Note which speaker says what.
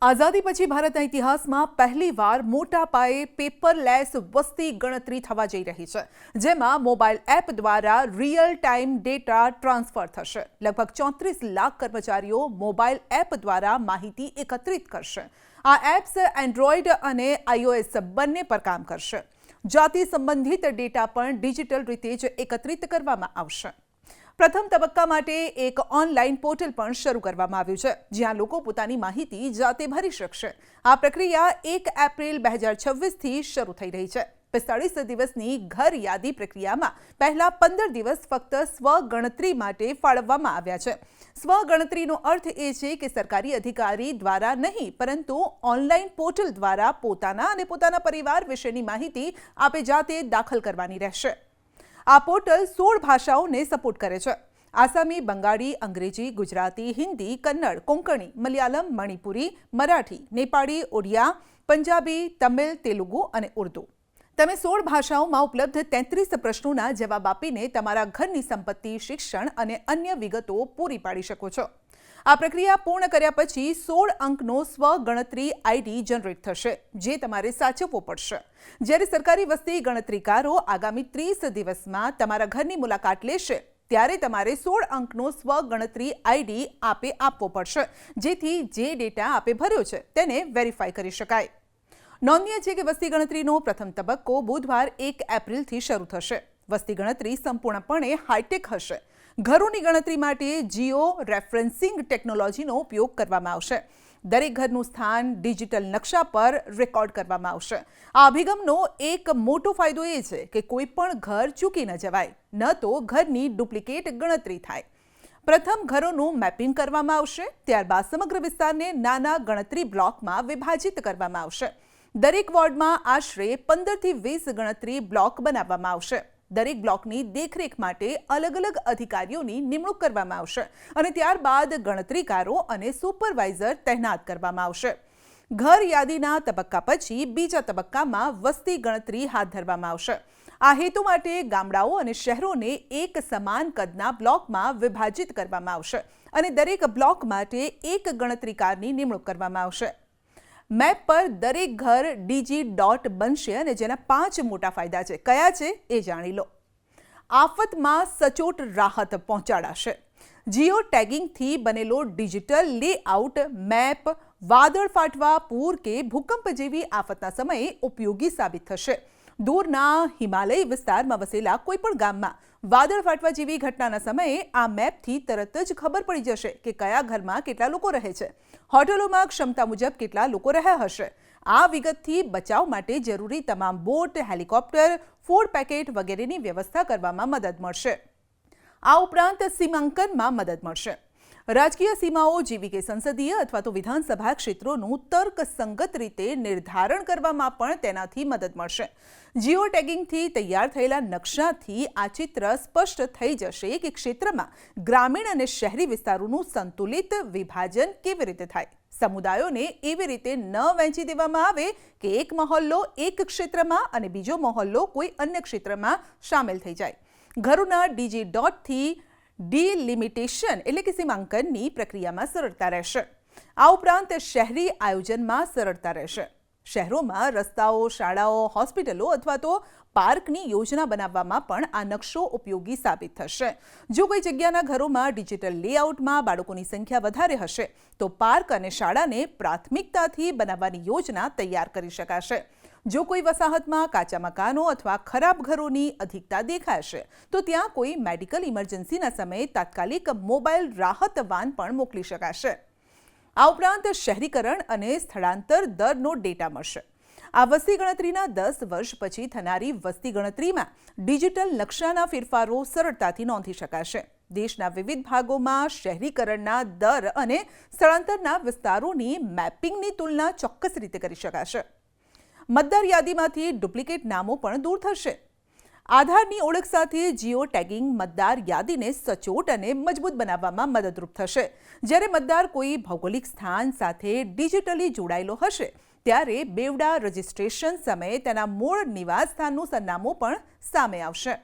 Speaker 1: આઝાદી પછી ભારતના ઇતિહાસમાં પહેલીવાર મોટા પાયે પેપરલેસ વસ્તી ગણતરી થવા જઈ રહી છે, જેમાં મોબાઈલ એપ દ્વારા રિયલ ટાઈમ ડેટા ટ્રાન્સફર થશે. લગભગ 34 લાખ કર્મચારીઓ મોબાઈલ એપ દ્વારા માહિતી એકત્રિત કરશે. આ એપ્સ એન્ડ્રોઈડ અને iOS બંને પર કામ કરશે. જાતિ સંબંધિત ડેટા પણ ડિજિટલ રીતે જ એકત્રિત કરવામાં આવશે. પ્રથમ તબક્કા માટે એક ઓનલાઈન પોર્ટલ પણ શરૂ કરવામાં આવ્યું છે, જ્યાં લોકો પોતાની માહિતી જાતે ભરી શકશે. આ પ્રક્રિયા 1 એપ્રિલ 2026થી શરૂ થઈ રહી છે. 45 દિવસની ઘર યાદી પ્રક્રિયામાં પહેલા 15 દિવસ ફક્ત સ્વગણતરી માટે ફાળવવામાં આવ્યા છે. સ્વગણતરીનો અર્થ એ છે કે સરકારી અધિકારી દ્વારા નહીં, પરંતુ ઓનલાઈન પોર્ટલ દ્વારા પોતાના અને પોતાના પરિવાર વિશેની માહિતી આપે જાતે દાખલ કરવાની રહેશે. આ પોર્ટલ 16 ભાષાઓને સપોર્ટ કરે છે. આસામી, બંગાળી, અંગ્રેજી, ગુજરાતી, હિન્દી, કન્નડ, કોંકણી, મલયાલમ, મણિપુરી, મરાઠી, નેપાળી, ઓડિયા, પંજાબી, તમિલ, તેલુગુ અને ઉર્દુ. તમે 16 ભાષાઓમાં ઉપલબ્ધ 33 પ્રશ્નોના જવાબ આપીને તમારા ઘરની સંપત્તિ, શિક્ષણ અને અન્ય વિગતો પૂરી પાડી શકો છો. આ પ્રક્રિયા પૂર્ણ કર્યા પછી 16 અંકનો સ્વગણતરી આઈડી જનરેટ થશે, જે તમારે સાચવવો પડશે. જ્યારે સરકારી વસ્તી ગણતરીકારો આગામી 30 દિવસમાં તમારા ઘરની મુલાકાત લેશે, ત્યારે તમારે 16 અંકનો સ્વગણતરી આઈડી આપે આપવો પડશે, જેથી જે ડેટા આપે ભર્યો છે તેને વેરીફાઈ કરી શકાય. નોંધનીય છે કે વસ્તી ગણતરીનો પ્રથમ તબક્કો બુધવાર 1 એપ્રિલથી શરૂ થશે. વસ્તી ગણતરી સંપૂર્ણપણે હાઈટેક હશે. ઘરોની ગણતરી માટે જીઓ રેફરન્સિંગ ટેકનોલોજીનો ઉપયોગ કરવામાં આવશે. દરેક ઘરનું સ્થાન ડિજિટલ નકશા પર રેકોર્ડ કરવામાં આવશે. આ અભિગમનો એક મોટો ફાયદો એ છે કે કોઈ પણ ઘર ચૂકી ન જવાય, ન તો ઘરની ડુપ્લિકેટ ગણતરી થાય. પ્રથમ ઘરોનું મેપિંગ કરવામાં આવશે, ત્યારબાદ સમગ્ર વિસ્તારને નાના ગણતરી બ્લોકમાં વિભાજિત કરવામાં આવશે. દરેક વોર્ડમાં આશરે 15થી 20 ગણતરી બ્લોક બનાવવામાં આવશે. દરેક બ્લોકની દેખરેખ માટે અલગ અલગ અધિકારીઓની નિમણૂક કરવામાં આવશે અને ત્યારબાદ ગણતરીકારો અને સુપરવાઇઝર તૈનાત કરવામાં આવશે. ઘર યાદીના તબક્કા પછી બીજા તબક્કામાં વસ્તી ગણતરી હાથ ધરવામાં આવશે. આ હેતુ માટે ગામડાઓ અને શહેરોને એક સમાન કદના બ્લોકમાં વિભાજિત કરવામાં આવશે અને દરેક બ્લોક માટે એક ગણતરીકારની નિમણૂક કરવામાં આવશે. મેપ પર દરેક ઘર ડીજી ડોટ બનશે અને જેના 5 મોટા ફાયદા છે. કયા છે એ જાણી લો. આફતમાં સચોટ રાહત પહોંચાડાશે. જીઓ ટેગિંગથી બનેલો ડિજિટલ લેઆઉટ મેપ વાદળ ફાટવા, પૂર કે ભૂકંપ જેવી આફતના સમયે ઉપયોગી સાબિત થશે. દૂરના હિમાલયી વિસ્તારમાં વસેલા કોઈપણ ગામમાં વાદળ ફાટવા જેવી ઘટનાના સમયે આ મેપથી તરત જ ખબર પડી જશે કે કયા ઘરમાં કેટલા લોકો રહે છે, હોટલોમાં ક્ષમતા મુજબ કેટલા લોકો રહ્યા હશે. આ વિગતથી બચાવ માટે જરૂરી તમામ બોટ, હેલિકોપ્ટર, ફૂડ પેકેટ વગેરેની વ્યવસ્થા કરવામાં મદદ મળશે. આ ઉપરાંત સીમાંકનમાં મદદ મળશે. રાજકીય સીમાઓ જેવી કે સંસદીય અથવા તો વિધાનસભા ક્ષેત્રોનું તર્કસંગત રીતે નિર્ધારણ કરવામાં પણ તેનાથી મદદ મળશે. જીઓ ટેગિંગથી તૈયાર થયેલા નકશાથી આ ચિત્ર સ્પષ્ટ થઈ જશે કે ક્ષેત્રમાં ગ્રામીણ અને શહેરી વિસ્તારોનું સંતુલિત વિભાજન કેવી રીતે થાય. સમુદાયોને એવી રીતે ન વહેંચી દેવામાં આવે કે એક મહોલ્લો એક ક્ષેત્રમાં અને બીજો મહોલ્લો કોઈ અન્ય ક્ષેત્રમાં સામેલ થઈ જાય. ઘરોના ડીજી ડોટથી ડિલિમિટેશન એટલે કે સીમાંકનની પ્રક્રિયામાં સરળતા રહેશે. આ ઉપરાંત શહેરી આયોજનમાં સરળતા રહેશે. શહેરોમાં રસ્તાઓ, શાળાઓ, હોસ્પિટલો અથવા તો પાર્કની યોજના બનાવવામાં પણ આ નકશો ઉપયોગી સાબિત થશે. જો કોઈ જગ્યાના ઘરોમાં ડિજિટલ લેઆઉટમાં બાળકોની સંખ્યા વધારે હશે, તો પાર્ક અને શાળાને પ્રાથમિકતાથી બનાવવાની યોજના તૈયાર કરી શકાશે. જો કોઈ વસાહતમાં કાચા મકાનો અથવા ખરાબ ઘરોની અધિકતા દેખાશે, તો ત્યાં કોઈ મેડિકલ ઇમરજન્સીના સમયે તાત્કાલિક મોબાઈલ રાહત વાન પણ મોકલી શકાશે. આ ઉપરાંત શહેરીકરણ અને સ્થળાંતર દરનો ડેટા મળશે. આ વસ્તી ગણતરીના 10 વર્ષ પછી થનારી વસ્તી ગણતરીમાં ડિજિટલ નકશાના ફેરફારો સરળતાથી નોંધી શકાશે. દેશના વિવિધ ભાગોમાં શહેરીકરણના દર અને સ્થળાંતરના વિસ્તારોની મેપિંગની તુલના ચોક્કસ રીતે કરી શકાશે. મતદાર યાદીમાંથી ડુપ્લિકેટ નામો પણ દૂર થશે. આધારની ઓળખ સાથે જીઓ ટેગિંગ મતદાર યાદીને સચોટ અને મજબૂત બનાવવામાં મદદરૂપ થશે. જ્યારે મતદાર કોઈ ભૌગોલિક સ્થાન સાથે ડિજિટલી જોડાયેલો હશે, ત્યારે બેવડા રજિસ્ટ્રેશન સમયે તેના મૂળ નિવાસ સ્થાનનું સરનામું પણ સામે આવશે.